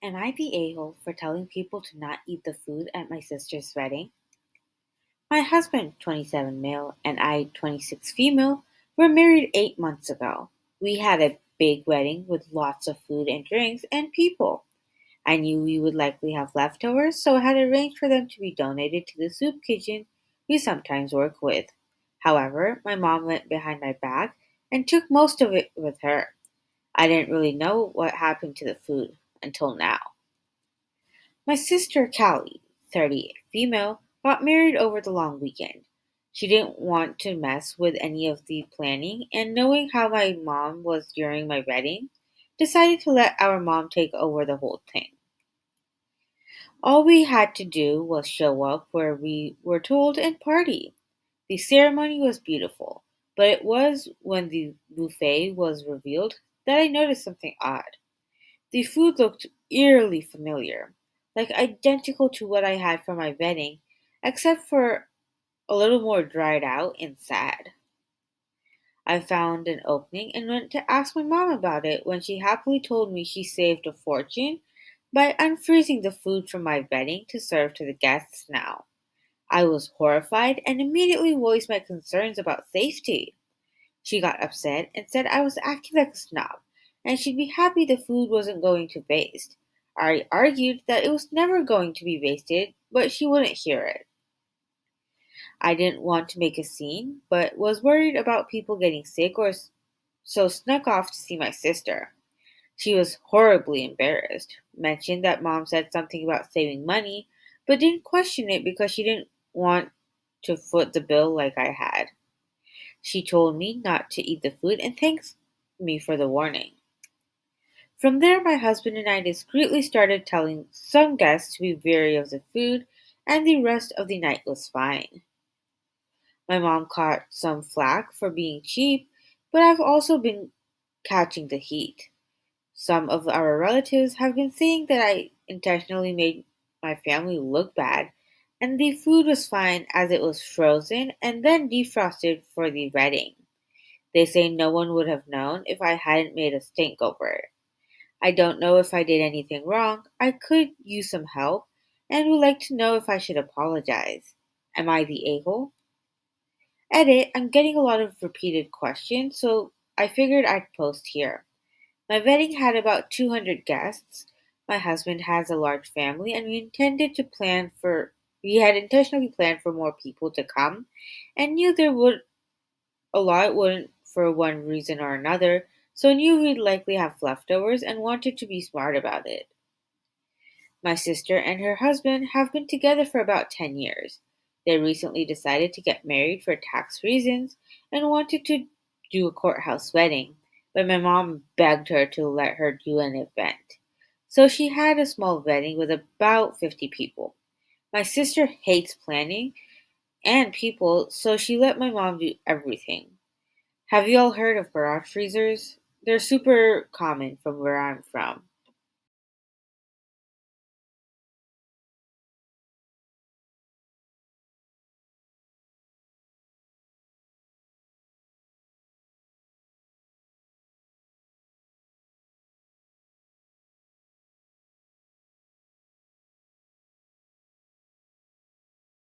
Am I the a-hole for telling people to not eat the food at my sister's wedding? My husband, 27 male, and I, 26 female, were married 8 months ago. We had a big wedding with lots of food and drinks and people. I knew we would likely have leftovers, so I had arranged for them to be donated to the soup kitchen we sometimes work with. However, my mom went behind my back and took most of it with her. I didn't really know what happened to the food until now. My sister Callie, 38, female, got married over the long weekend. She didn't want to mess with any of the planning, and knowing how my mom was during my wedding, decided to let our mom take over the whole thing. All we had to do was show up where we were told and party. The ceremony was beautiful, but it was when the buffet was revealed that I noticed something odd. The food looked eerily familiar, like identical to what I had for my wedding, except for a little more dried out and sad. I found an opening and went to ask my mom about it when she happily told me she saved a fortune by unfreezing the food from my wedding to serve to the guests now. I was horrified and immediately voiced my concerns about safety. She got upset and said I was acting like a snob and she'd be happy the food wasn't going to waste. I argued that it was never going to be wasted, but she wouldn't hear it. I didn't want to make a scene, but was worried about people getting sick so snuck off to see my sister. She was horribly embarrassed, mentioned that mom said something about saving money, but didn't question it because she didn't want to foot the bill like I had. She told me not to eat the food and thanked me for the warning. From there, my husband and I discreetly started telling some guests to be wary of the food, and the rest of the night was fine. My mom caught some flack for being cheap, but I've also been catching the heat. Some of our relatives have been saying that I intentionally made my family look bad, and the food was fine as it was frozen and then defrosted for the wedding. They say no one would have known if I hadn't made a stink over it. I don't know if I did anything wrong. I could use some help and would like to know if I should apologize. Am I the a hole? Edit, I'm getting a lot of repeated questions, so I figured I'd post here. My wedding had about 200 guests. My husband has a large family, and we had intentionally planned for more people to come, and knew there would a lot wouldn't for one reason or another, so knew we'd likely have leftovers and wanted to be smart about it. My sister and her husband have been together for about 10 years. They recently decided to get married for tax reasons and wanted to do a courthouse wedding, but my mom begged her to let her do an event. So she had a small wedding with about 50 people. My sister hates planning and people, so she let my mom do everything. Have you all heard of barrage freezers? They're super common from where I'm from.